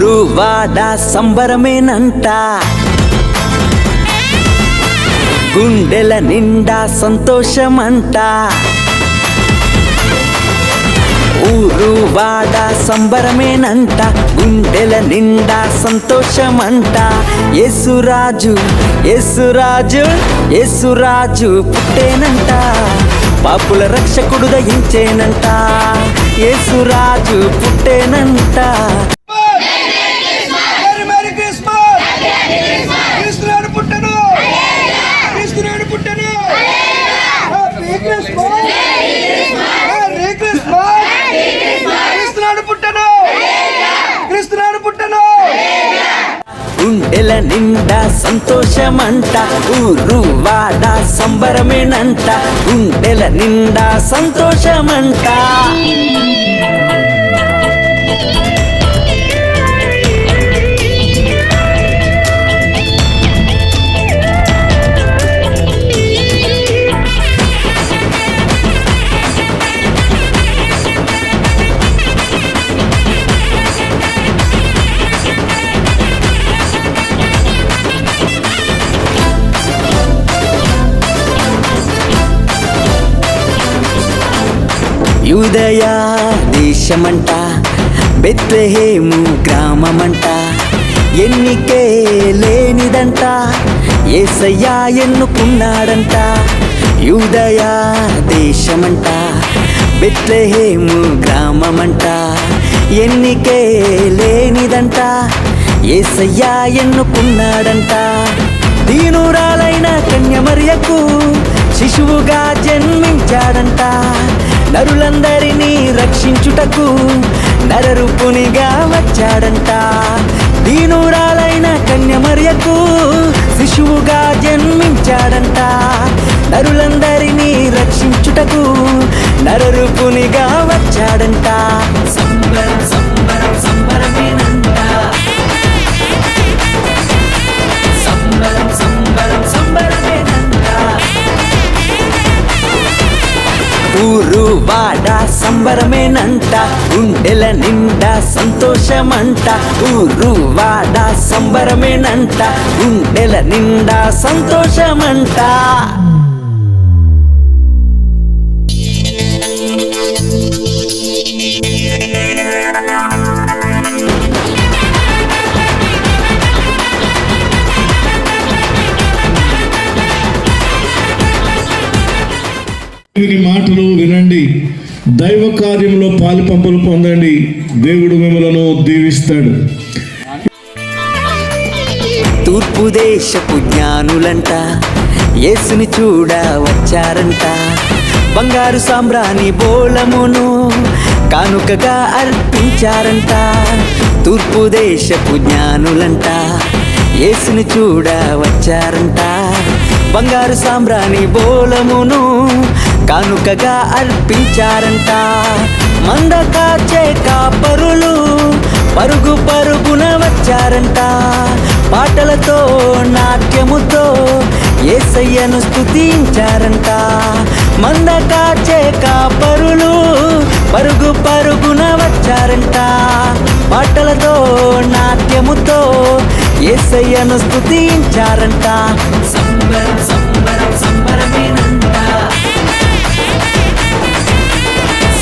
ఊరు వాడ సంబరమేనంట, గుండెల నిండా సంతోషమంట. ఊరు వాడ సంబరమేనంట, గుండెల నిండా సంతోషమంట. యేసురాజు యేసురాజు యేసురాజు పుట్టేనంట, పాపుల రక్షకుడు దయించేనంట. యేసురాజు పుట్టేనంట. గుండెల నిండా సంతోషమంట, ఊరు వాడ సంబరమేనంట, గుండెల నిండా సంతోషమంట. యూదయా దేశమంట, బెత్లెహేము గ్రామమంట, ఎన్నికే లేనిదంట, యేసయ్యా ఎన్నుకున్నాడంట. యూదయా దేశమంట, బెత్లెహేము గ్రామమంట, ఎన్నికే లేనిదంట, యేసయ్యా ఎన్నుకున్నాడంట. దీనురాలైన కన్యమరియకు శిశువుగా జన్మించాడంట, నరులందరినీ రక్షించుటకు నరరూపునిగా వచ్చాడంట. దీనురాలైన కన్యమరియకు శిశువుగా జన్మించాడంట, నరులందరినీ రక్షించుటకు నరరూపునిగా వచ్చాడంట. సంబరం సంబరం సంబరమేనంట, సంబరం సంబరం సంబరమేనంట. ఊరు వాడ సంబరమేనంట, గుండెల నిండా సంతోషమంట. ఊరు వాడ సంబరమేనంట, గుండెల నిండా సంతోషమంట. దేవుని మాటలు వినండి, దైవ కార్యంలో పాలుపంపులు పొందండి. దేవుడు మిమ్మలను దీవిస్తాడు. తూర్పు దేశపు జ్ఞానులంట, యేసుని చూడ వచ్చారంట, బంగారు సాంబ్రాణి బోళమును కానుకగా అర్పించారంట. తూర్పు దేశపు జ్ఞానులంట, యేసుని చూడ వచ్చారంట, బంగారు సాంబ్రాణి బోళమును కానుకగా అర్పించారంట. మంద కాచే కాపరులు పరుగు పరుగున వచ్చారంట, పాటలతో నాట్యముతో యేసయ్యను స్తుతించారంట. మంద కాచే కాపరులు పరుగు పరుగున వచ్చారంట, పాటలతో నాట్యముతో యేసయ్యను స్తుతించారంట. సంబరం సంబరం సంబరమేనంట,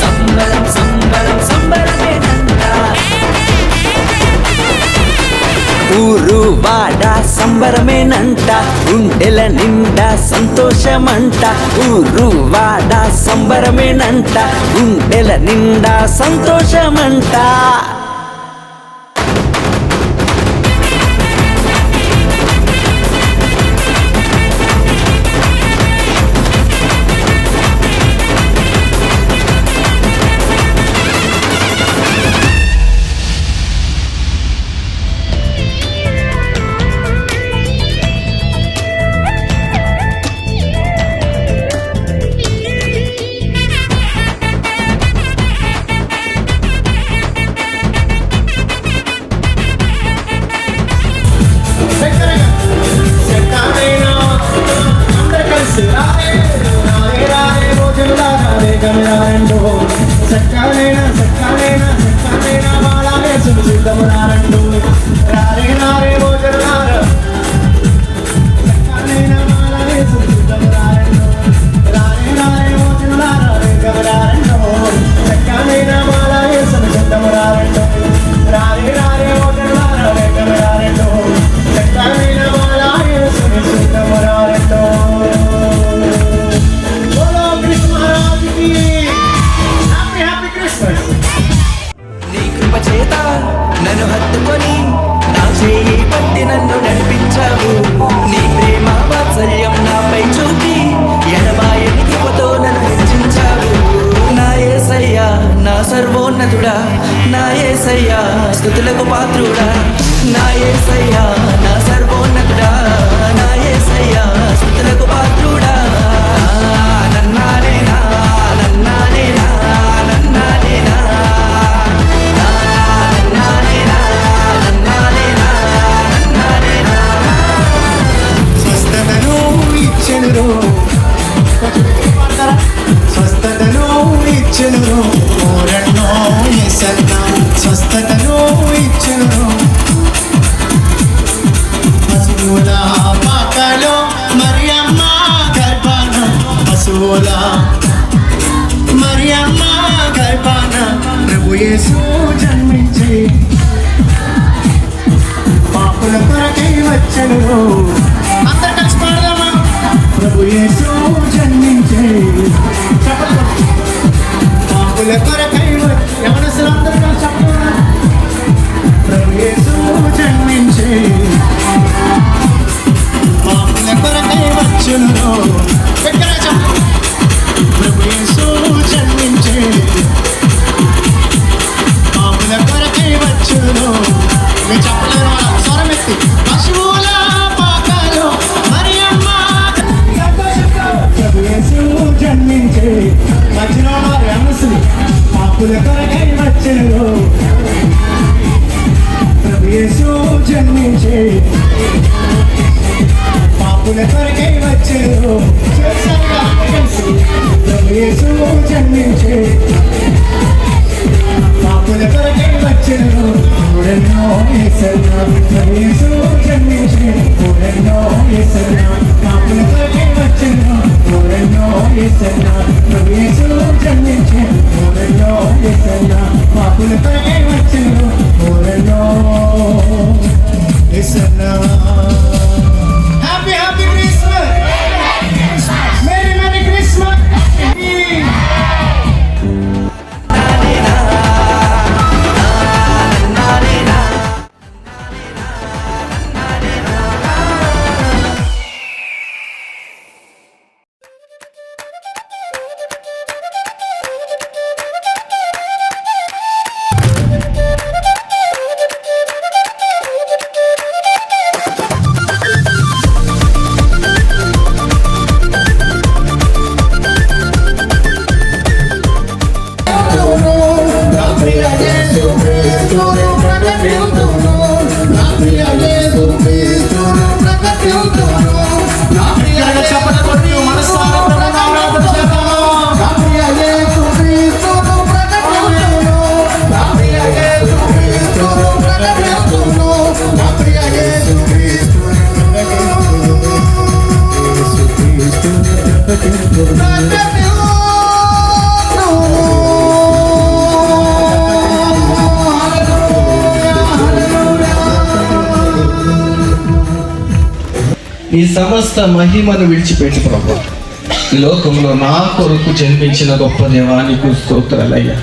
సంబరం సంబరం సంబరమేనంట. ఊరు వాడ సంబరమేనంట, గుండెల నిండా సంతోషమంట. ఊరు వాడ సంబరమేనంట, గుండెల నిండా సంతోషమంట. సక్కాలేనా బాలాలే సుఖ రారండు రారే రారే రోజులు రారా చక్కనైన మాల వేసుని చుట్టము రారండు రారే రారే రోజులు రారా వెంకము రారండు చక్కనైన మాల వేసుని చుట్టము రారండు రారే రారే రోజులు రారా వెంకము రారండు చక్కనైన మాల వేసుని చుట్టము రారండు. బోలో కృష్ణ మహారాజుకి హ్యాపీ హ్యాపీ క్రిస్మస్. నీ కృప చేత నన్ను హత్తుకొని నా చేయి పట్టి నన్ను నడిపించావు. నీ ప్రేమ వాత్సల్యం నాపై చూపి ఎడబాయని కృపతో నన్ను హెచ్చించావు. నా యేసయ్యా నా సర్వోన్నతుడా, నా యేసయ్యా స్తుతులకు పాత్రుడా, నా యేసయ్యా నా సర్వోన్నతుడా, నా యేసయ్యా స్తుతులకు పాత్రుడా. నన్నానేనా నన్నానేనా నన్నానేనా స్వస్థతను ఇచ్చెను స్వస్థతను ఇచ్చెను ఓరన్నో యేసన్న స్వస్థతను ఇచ్చెను. పశువుల పాకలో మరియమ్మ గర్భాన పశువుల మరియమ్మ గర్భాన ప్రభు యేసు జన్మించి పాపుల కొరకై వచ్చెను. అందరు కలిసి పాడదామా? ప్రభు యేసు జన్మించే పాపుల కొరకై యవనస్తులు అందరూ కలిసి చెప్పండి. ప్రభు యేసు జన్మించే పాపుల కొరకై వచ్చెను. ఎక్కడ చెప్పండి? ప్రభు యేసు జన్మించే పాపుల కొరకై వచ్చెను. మీరు చెప్పలేరు వాళ్ళ స్వరం ఎత్తి. పశువుల పాకలో మరియమ్మ ప్రభు యేసు జన్మించే మధ్యలో యవనస్తులు పాపుల కొరకై వచ్చెను. ప్రభు యేసు జన్మించే పాపుల కొరకై వచ్చెను. ప్రభు యేసు జన్మించే పాపుల కొరకై వచ్చెను. ఓరెన్నో యేసన్న ప్రభు యేసు జన్మించే ఓరెన్నో యేసన్న పాపుల కొరకై వచ్చెను. ఓరెన్నో యేసన్న ప్రభు యేసు జన్మించే ఓరెన్నో యేసన్న పాపుల కొరకై వచ్చెను. ఓరెన్నో Yesanna. Happy happy Christmas. Merry merry Christmas. ఈ సమస్త మహిమను విడిచిపెట్టి ప్రభు ఈ లోకంలో నా కొరకు జన్మించిన గొప్ప దేవానికి స్తోత్రాలయ్యా.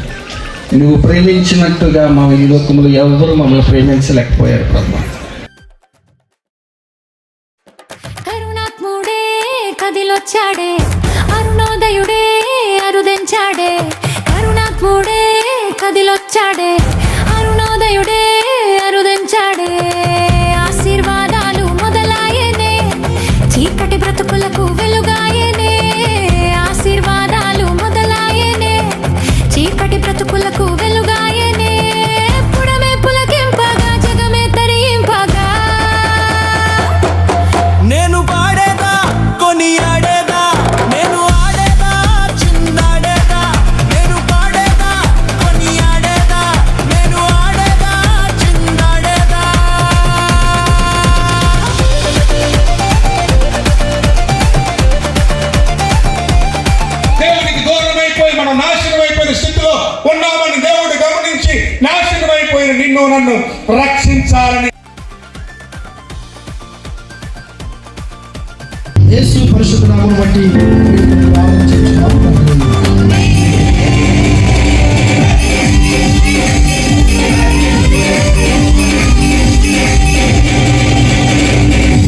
నువ్వు ప్రేమించినట్టుగా మా ఈ లోకంలో ఎవరు మమ్మల్ని ప్రేమించలేకపోయారు ప్రభు. కరుణాత్ముడే కదిలొచ్చాడే, అరుణోదయుడే అరుదించాడే. కరుణాత్ముడే కదిలొచ్చాడే, అరుణోదయుడే అరుదించాడే. ఆశీర్వాదాలు మొదలాయనే, చీకటి బ్రతుకులకు వెలుగాయనే. ఆశీర్వాదాలు మొదలాయనే, చీకటి బ్రతుకులకు వెలుగాయనే. పుడమే పులకింపగా జగమే తరింపగా నేను పాడేదా కొనియాడేదా, నేను ఆడేదా చిందాడేదా. నేను పాడేదా కొనియాడేదా, నన్ను రక్షించాలని యేసు పరిశుద్ధ నామమును బట్టి మీకు ప్రార్థన చేస్తున్నాము తండ్రి.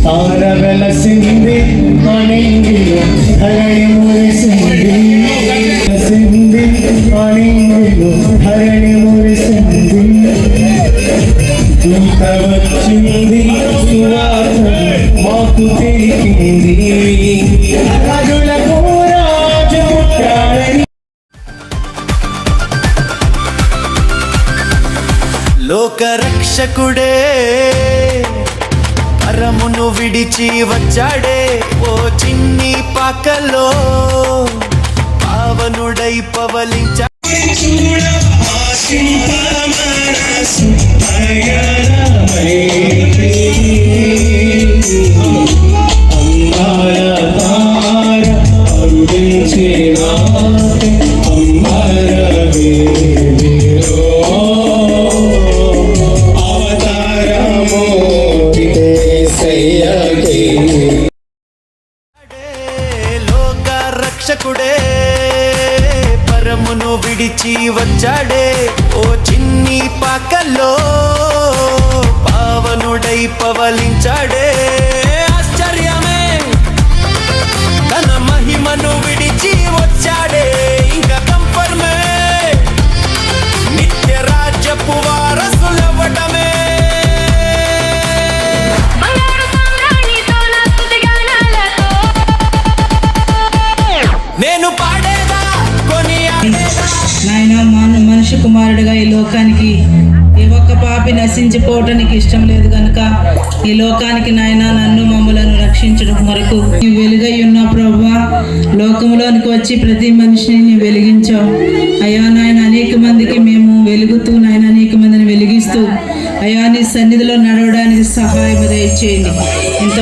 తార వెలసింది అణింగిలో ధరణి మురిసింది వెలసింది అణింగిలో ధరణి మురిసింది దూత వచ్చింది సువార్త మాకు తెలిపింది రాజులకు రాజు పుట్టాడని లోకరక్షకుడే పరమును విడిచి వచ్చాడే ఓ చిన్ని పాకలో పావనుడై పవలించా లోకరక్షకుడే పరమును విడిచి వచ్చాడే ఓ చిన్ని పాకల్లో పావనుడై పవలించాడే ఆశ్చర్యమే తన మహిమను విడిచి వచ్చాడే ఇంకా కంఫర్మే నిత్య రాజ్యపు వారసులవ్వటమే నేను పాడేదా నాయన మనిషి కుమారుడిగా ఈ లోకానికి ఏ ఒక్క పాపి నశించిపోవటానికి ఇష్టం లేదు గనుక ఈ లోకానికి నాయన నన్ను మమ్మలను రక్షించడం వరకు నీవు వెలుగై ఉన్న ప్రభువా లోకంలోనికి వచ్చి ప్రతి మనిషిని నీవు వెలిగించావు అయ్యా నాయన అనేక మందికి మేము వెలుగుతూ నాయన అనేక మందిని వెలిగిస్తూ అయ్యా నీ సన్నిధిలో నడవడానికి సహాయం దయచేయండి ఇంత